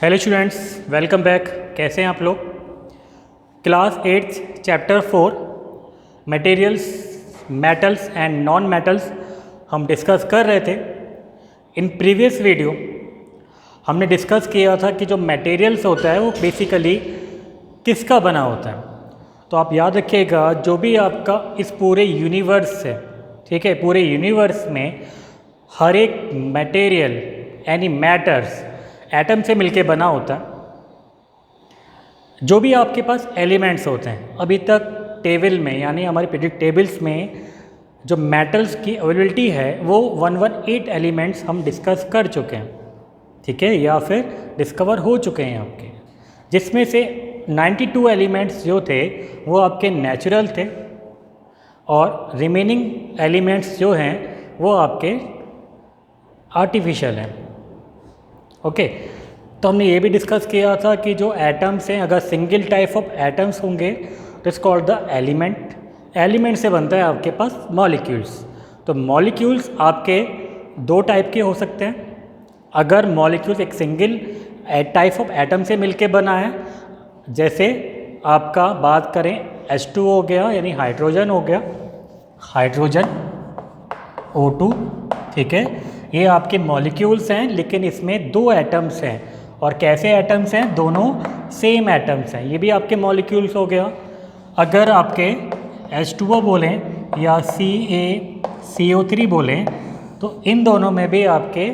Hello students, welcome back. कैसे हैं आप लोग? Class 8 chapter 4 materials, metals and non metals हम डिस्कस कर रहे थे। इन प्रीवियस वीडियो हमने डिस्कस किया था कि जो मटेरियल्स होता है वो बेसिकली किसका बना होता है। तो आप याद रखिएगा, जो भी आपका इस पूरे यूनिवर्स है, ठीक है, पूरे यूनिवर्स में हर एक मटेरियल यानी मैटर्स एटम से मिलके बना होता है। जो भी आपके पास एलिमेंट्स होते हैं, अभी तक टेबल में यानी हमारे पीरियडिक टेबल्स में जो मेटल्स की अवेलेबिलिटी है वो 118 एलिमेंट्स हम डिस्कस कर चुके हैं, ठीक है, या फिर डिस्कवर हो चुके हैं आपके, जिसमें से 92 एलिमेंट्स जो थे वो आपके नेचुरल थे और रिमेनिंग एलिमेंट्स जो हैं वो आपके आर्टिफिशियल हैं। ओके, तो हमने ये भी डिस्कस किया था कि जो एटम्स हैं, अगर सिंगल टाइप ऑफ एटम्स होंगे तो it's called the element. Element से बनता है आपके पास मॉलिक्यूल्स। तो मॉलिक्यूल्स आपके दो टाइप के हो सकते हैं। अगर मॉलिक्यूल्स एक सिंगल टाइप ऑफ एटम से मिलके बना है, जैसे आपका बात करें H2 हो गया यानी हाइड्रोजन हो गया, हाइड्रोजन O2, ठीक है, ये आपके मॉलिक्यूल्स हैं, लेकिन इसमें दो एटम्स हैं। और कैसे एटम्स हैं? दोनों सेम एटम्स हैं, ये भी आपके मॉलिक्यूल्स हो गया। अगर आपके H2O बोलें या CaCO3 बोलें तो इन दोनों में भी आपके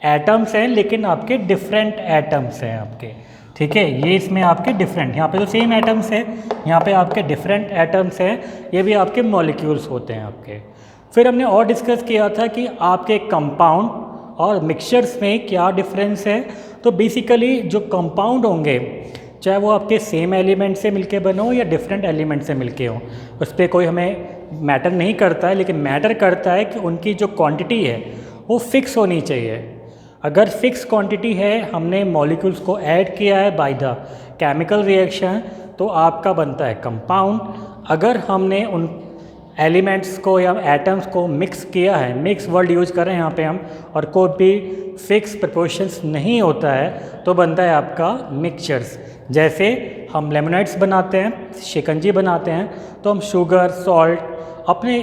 एटम्स हैं, लेकिन आपके डिफरेंट एटम्स हैं आपके, ठीक है। ये इसमें आपके डिफरेंट, यहाँ पे तो सेम एटम्स है, यहाँ पे आपके डिफरेंट एटम्स हैं, ये भी आपके मॉलिक्यूल्स होते हैं आपके। फिर हमने और डिस्कस किया था कि आपके कंपाउंड और मिक्सचर्स में क्या डिफरेंस है। तो बेसिकली जो कंपाउंड होंगे, चाहे वो आपके सेम एलिमेंट से मिलके बने हो या डिफरेंट एलिमेंट से मिलके हो, उस पर कोई हमें मैटर नहीं करता है, लेकिन मैटर करता है कि उनकी जो क्वांटिटी है वो फिक्स होनी चाहिए। अगर फिक्स क्वांटिटी है, हमने मॉलिक्यूल्स को ऐड किया है बाय द केमिकल रिएक्शन, तो आपका बनता है कंपाउंड। अगर हमने उन एलिमेंट्स को या एटम्स को मिक्स किया है, मिक्स वर्ड यूज कर रहे हैं यहाँ पे हम, और कोई भी फिक्स प्रोपोर्शंस नहीं होता है, तो बनता है आपका मिक्सचर्स। जैसे हम लेमोनेड्स बनाते हैं, शिकंजी बनाते हैं, तो हम शुगर, सॉल्ट अपने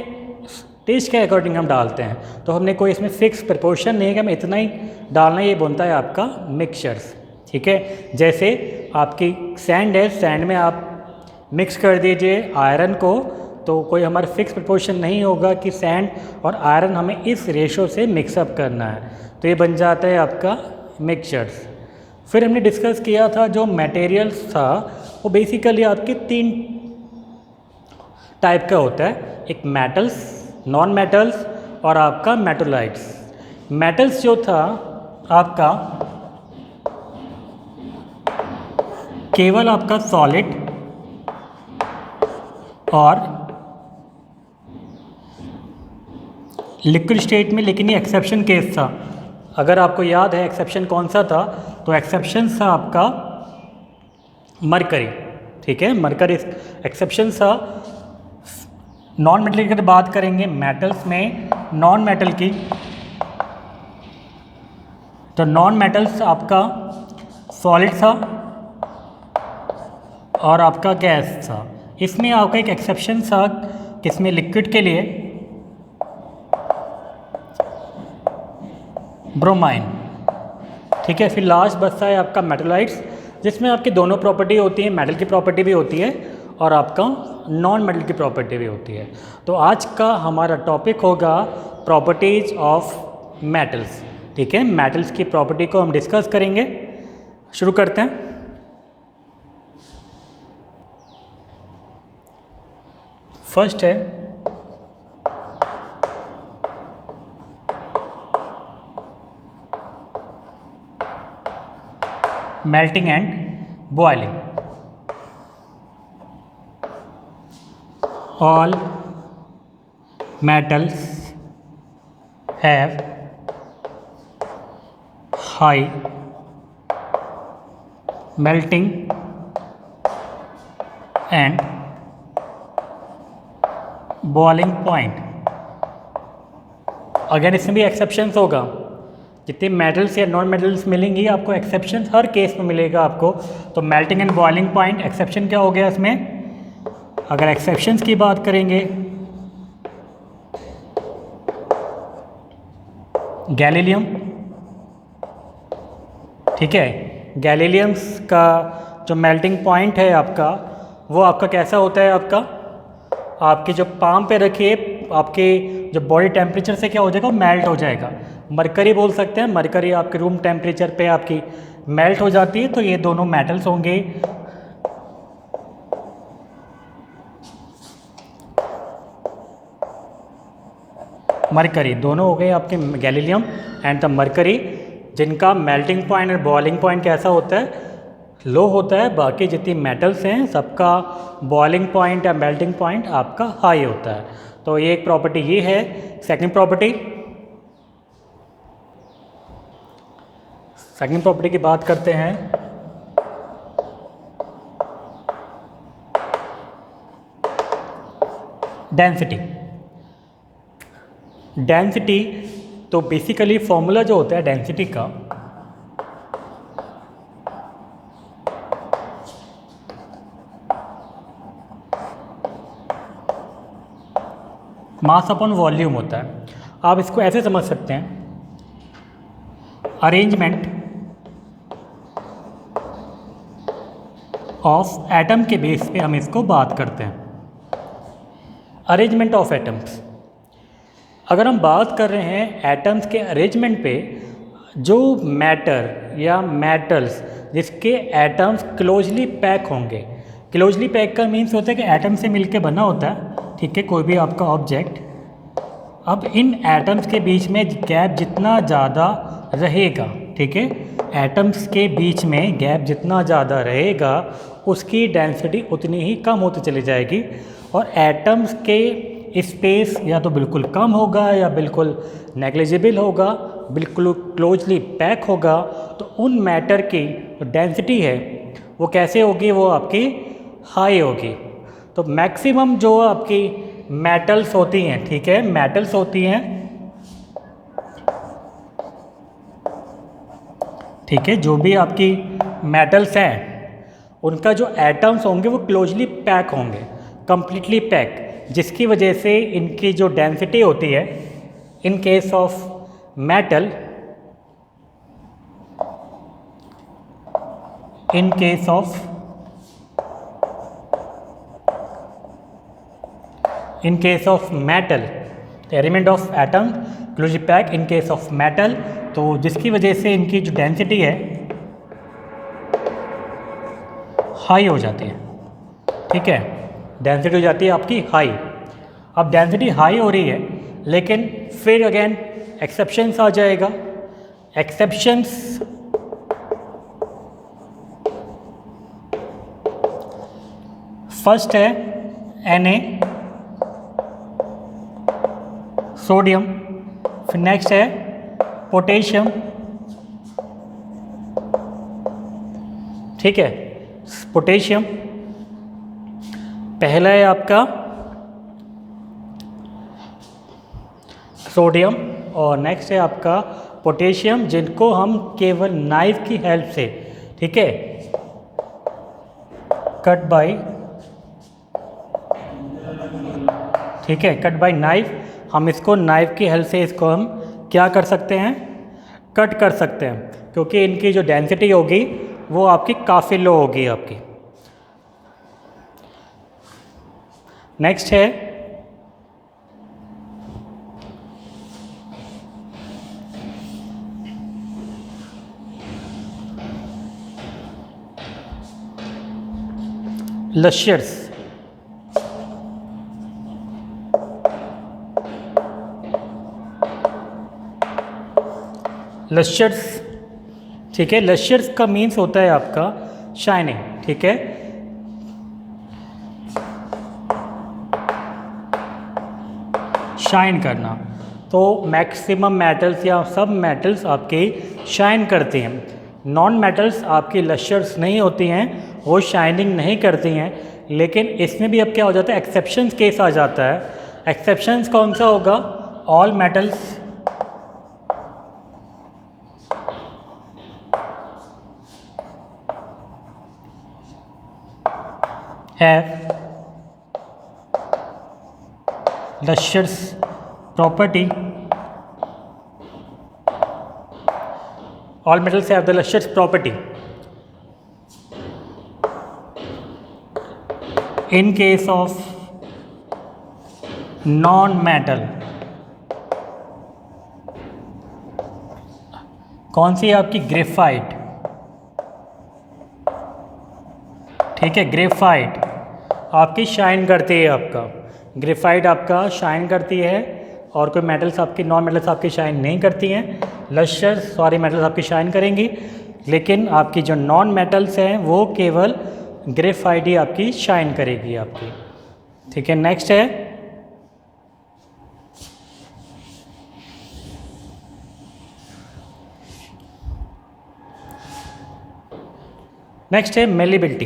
टेस्ट के अकॉर्डिंग हम डालते हैं, तो हमने कोई इसमें फिक्स प्रोपोर्शन नहीं है कि हमें इतना ही डालना है, ये बनता है आपका मिक्सचर्स, ठीक है। जैसे आपकी सैंड है, सैंड में आप मिक्स कर दीजिए आयरन को, तो कोई हमारा फिक्स प्रोपोर्शन नहीं होगा कि सैंड और आयरन हमें इस रेशो से मिक्सअप करना है, तो ये बन जाता है आपका मिक्सचर्स। फिर हमने डिस्कस किया था जो मटेरियल्स था वो बेसिकली आपके तीन टाइप का होता है, एक मेटल्स, नॉन मेटल्स और आपका मेटोलाइट्स। मेटल्स जो था आपका केवल आपका सॉलिड और लिक्विड स्टेट में, लेकिन ये एक्सेप्शन केस था। अगर आपको याद है एक्सेप्शन कौन सा था, तो एक्सेप्शन था आपका मरकरी, ठीक है, मरकरी एक्सेप्शन था। नॉन मेटल की अगर बात करेंगे मेटल्स में, नॉन मेटल की, तो नॉन मेटल्स आपका सॉलिड था और आपका गैस था। इसमें आपका एक एक्सेप्शन था किसमें? लिक्विड के लिए, ब्रोमाइन, ठीक है। फिर लास्ट बचता है आपका मेटलाइट्स, जिसमें आपकी दोनों प्रॉपर्टी होती है, मेटल की प्रॉपर्टी भी होती है और आपका नॉन मेटल की प्रॉपर्टी भी होती है। तो आज का हमारा टॉपिक होगा प्रॉपर्टीज ऑफ मेटल्स, ठीक है। मेटल्स की प्रॉपर्टी को हम डिस्कस करेंगे। शुरू करते हैं। फर्स्ट है melting and boiling. All metals have high melting and boiling point। अगर इसमें भी एक्सेप्शंस होगा, जितने मेटल्स या नॉन मेटल्स मिलेंगी आपको, एक्सेप्शन हर केस में मिलेगा आपको। तो melting and boiling point exception क्या हो गया इसमें? अगर एक्सेप्शंस की बात करेंगे, गैलीलियम, ठीक है, गैलीलियम्स का जो मेल्टिंग पॉइंट है आपका, वो आपका कैसा होता है? आपके जो पाम पे रखिए, आपके जो बॉडी टेम्परेचर से क्या हो जाएगा? मेल्ट हो जाएगा। मरकरी बोल सकते हैं, मरकरी आपके रूम टेम्परेचर पे आपकी मेल्ट हो जाती है। तो ये दोनों मेटल्स होंगे। मरकरी दोनों हो गए आपके गैलीलियम एंड द मरकरी, जिनका मेल्टिंग पॉइंट और बॉइलिंग पॉइंट कैसा होता है? लो होता है। बाकी जितनी मेटल्स हैं सबका बॉइलिंग पॉइंट या मेल्टिंग पॉइंट आपका हाई होता है। तो ये एक प्रॉपर्टी ये है। सेकंड प्रॉपर्टी की बात करते हैं। डेंसिटी तो बेसिकली फॉर्मूला जो होता है डेंसिटी का, मास अपॉन वॉल्यूम होता है। आप इसको ऐसे समझ सकते हैं, अरेंजमेंट ऑफ एटम के बेस पे हम इसको बात करते हैं। अरेंजमेंट ऑफ एटम्स, अगर हम बात कर रहे हैं एटम्स के अरेंजमेंट पे, जो मैटर या मेटल्स जिसके एटम्स क्लोजली पैक होंगे, क्लोजली पैक का मीन्स होता है कि एटम से मिलके बना होता है, ठीक है, कोई भी आपका ऑब्जेक्ट। अब इन एटम्स के बीच में गैप जितना ज़्यादा रहेगा, ठीक है, एटम्स के बीच में गैप जितना ज़्यादा रहेगा उसकी डेंसिटी उतनी ही कम होती चली जाएगी। और एटम्स के स्पेस या तो बिल्कुल कम होगा या बिल्कुल नेग्लिजिबल होगा, बिल्कुल क्लोजली पैक होगा। तो उन मैटर की डेंसिटी है वो कैसे होगी? वो आपकी हाई होगी। तो मैक्सिमम जो आपकी मेटल्स होती हैं, ठीक है, मेटल्स होती हैं, ठीक है, जो भी आपकी मेटल्स हैं उनका जो एटम्स होंगे वो क्लोजली पैक होंगे, कंप्लीटली पैक, जिसकी वजह से इनकी जो डेंसिटी होती है in case of metal, in case of metal, element of atom closely pack in case of metal, तो जिसकी वजह से इनकी जो डेंसिटी है हाई हो जाती है, ठीक है, डेंसिटी हो जाती है आपकी हाई। अब डेंसिटी हाई हो रही है, लेकिन फिर अगेन एक्सेप्शंस आ जाएगा। एक्सेप्शंस फर्स्ट है Na, सोडियम, फिर नेक्स्ट है पोटेशियम, ठीक है, पोटेशियम पहला है आपका सोडियम और नेक्स्ट है आपका पोटेशियम, जिनको हम केवल नाइफ की हेल्प से, ठीक है, कट बाय, ठीक है, कट बाय नाइफ, हम इसको नाइफ की हेल्प से इसको हम क्या कर सकते हैं? कट कर सकते हैं, क्योंकि इनकी जो डेंसिटी होगी वो आपकी काफ़ी लो होगी आपकी। नेक्स्ट है लश्यर्स, लश्यर्स, ठीक है, लश्यर्स का मीन्स होता है आपका शाइनिंग, ठीक है, शाइन करना। तो मैक्सिमम मेटल्स या सब मेटल्स आपके शाइन करती हैं, नॉन मेटल्स आपकी लश्यर्स नहीं होती हैं, वो शाइनिंग नहीं करती हैं। लेकिन इसमें भी अब क्या हो जाता है? एक्सेप्शंस केस आ जाता है। एक्सेप्शंस कौन सा होगा? All metals have lustrous property. All metals have the lustrous property. In case of non-metal, कौन सी है आपकी? ग्रेफाइट। ठीक है, ग्रेफाइट आपकी शाइन करती है, आपका ग्रेफाइट आपका शाइन करती है, और कोई मेटल्स आपकी, नॉन मेटल्स आपकी शाइन नहीं करती हैं। लस्टर सॉरी मेटल्स आपकी शाइन करेंगी, लेकिन आपकी जो नॉन मेटल्स हैं वो केवल ग्रेफाइट ही आपकी शाइन करेगी आपकी। ठीक है, नेक्स्ट है मेलिबिलिटी।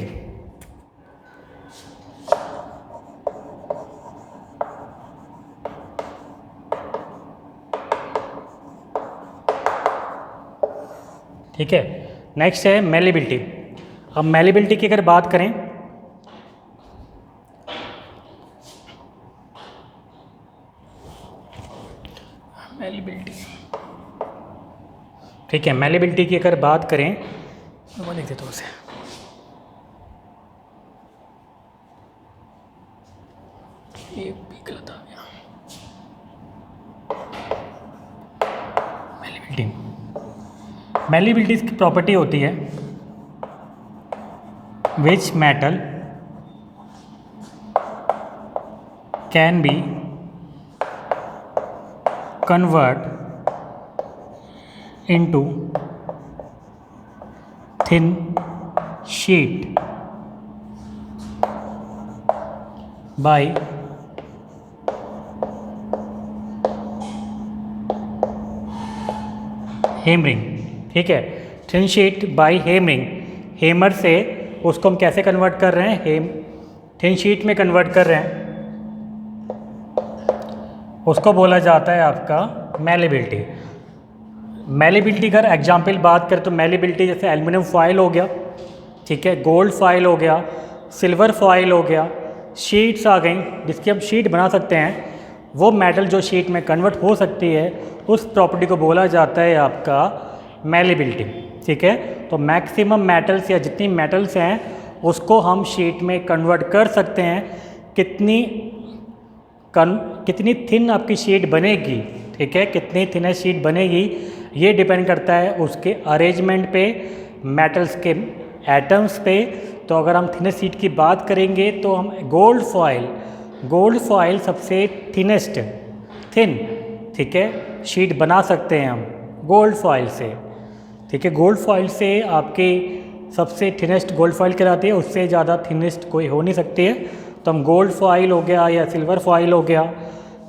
ठीक है, नेक्स्ट है मेलिबिलिटी। अब मेलिबिलिटी की अगर बात करें, मेलिबिलिटी, ठीक है, मेलिबिलिटी की अगर बात करें, वो लिख देता हूँ उसे। ये भी गलत आ गया। मेलिबिलिटी की प्रॉपर्टी होती है which metal can be convert into thin sheet by hammering. ठीक है, thin sheet by hammering, hammer से उसको हम कैसे कन्वर्ट कर रहे हैं? थिन शीट में कन्वर्ट कर रहे हैं, उसको बोला जाता है आपका मेलिबिलिटी। मेलिबिलिटी अगर एग्जाम्पल बात करें तो मेलिबिलिटी जैसे एल्युमिनियम फॉयल हो गया, ठीक है, गोल्ड फॉयल हो गया, सिल्वर फॉयल हो गया, शीट्स आ गई जिसकी हम शीट बना सकते हैं, वो मेटल जो शीट में कन्वर्ट हो सकती है उस प्रॉपर्टी को बोला जाता है आपका मेलिबिलिटी। ठीक है, तो मैक्सिमम मेटल्स या जितनी मेटल्स हैं उसको हम शीट में कन्वर्ट कर सकते हैं। कितनी थिन आपकी शीट बनेगी, ठीक है, कितनी थिनेस्ट शीट बनेगी ये डिपेंड करता है उसके अरेंजमेंट पे, मेटल्स के एटम्स पे। तो अगर हम थिनेस्ट शीट की बात करेंगे तो हम गोल्ड फॉयल सबसे थिनेस्ट थिन, ठीक है, शीट बना सकते हैं हम गोल्ड फॉयल से। ठीक है, गोल्ड फॉयल से आपके सबसे थिनेस्ट गोल्ड फॉयल कहलाती है, उससे ज़्यादा थिनेस्ट कोई हो नहीं सकती है। तो हम गोल्ड फॉयल हो गया या सिल्वर फॉयल हो गया,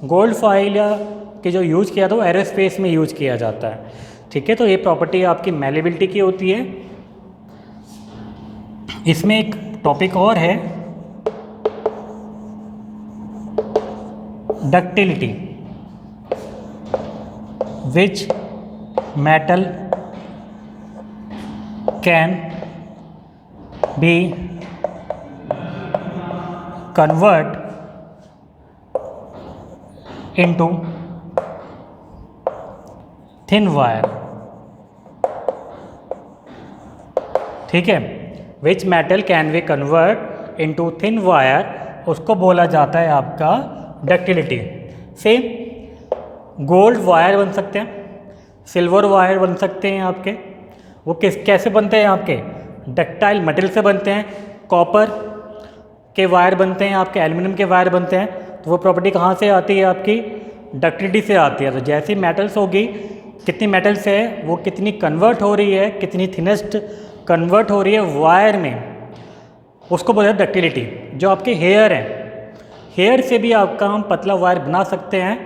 गोल्ड फॉयल या के जो यूज़ किया था वो एरोस्पेस में यूज़ किया जाता है। ठीक है, तो ये प्रॉपर्टी आपकी मेलिबिलिटी की होती है। इसमें एक टॉपिक और है, ductility. Which metal can be convert into thin wire. ठीक है, which metal can be convert into thin wire, उसको बोला जाता है आपका डक्टिलिटी। सेम गोल्ड वायर बन सकते हैं, सिल्वर वायर बन सकते हैं आपके, वो कैसे बनते हैं आपके? डक्टाइल मटेरियल से बनते हैं। कॉपर के वायर बनते हैं आपके, एल्युमिनियम के वायर बनते हैं। तो वो प्रॉपर्टी कहाँ से आती है आपकी? डक्टिलिटी से आती है। तो जैसी मेटल्स होगी, कितनी मेटल्स है वो कितनी कन्वर्ट हो रही है, कितनी थिनेस्ट कन्वर्ट हो रही है वायर में, उसको बोलते हैं डक्टिलिटी। जो आपके हेयर हैं, हेयर से भी आपका हम पतला वायर बना सकते हैं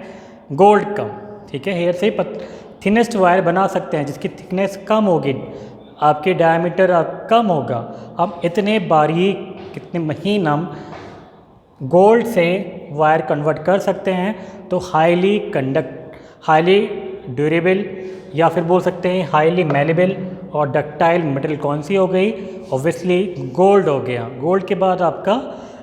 गोल्ड का। ठीक है, हेयर से ही थिनेस्ट वायर बना सकते हैं जिसकी थिकनेस कम होगी, आपके डायमीटर कम होगा। हम इतने बारीक, कितने महीन हम गोल्ड से वायर कन्वर्ट कर सकते हैं। तो हाईली ड्यूरेबल या फिर बोल सकते हैं हाईली मेलेबल और डक्टाइल मटेरियल कौन सी हो गई? ऑब्वियसली गोल्ड हो गया। गोल्ड के बाद आपका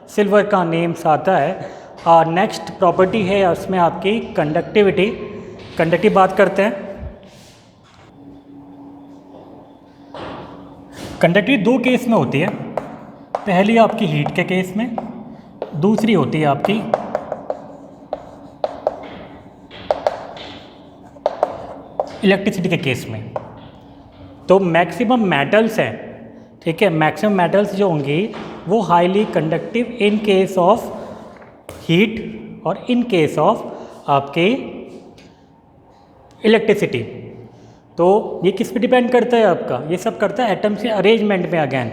सिल्वर का नेम्स आता है। और नेक्स्ट प्रॉपर्टी है उसमें आपकी कंडक्टिविटी। कंडक्टिव बात करते हैं। कंडक्टिविटी दो केस में होती है। पहली आपकी हीट के केस में, दूसरी होती है आपकी इलेक्ट्रिसिटी के केस में। तो मैक्सिमम मेटल्स हैं, ठीक है, मैक्सिमम मेटल्स जो होंगी वो highly conductive in case of heat और इन केस ऑफ आपके इलेक्ट्रिसिटी। तो ये किस पे डिपेंड करता है आपका, ये सब करता है एटम्स के अरेंजमेंट में अगेन।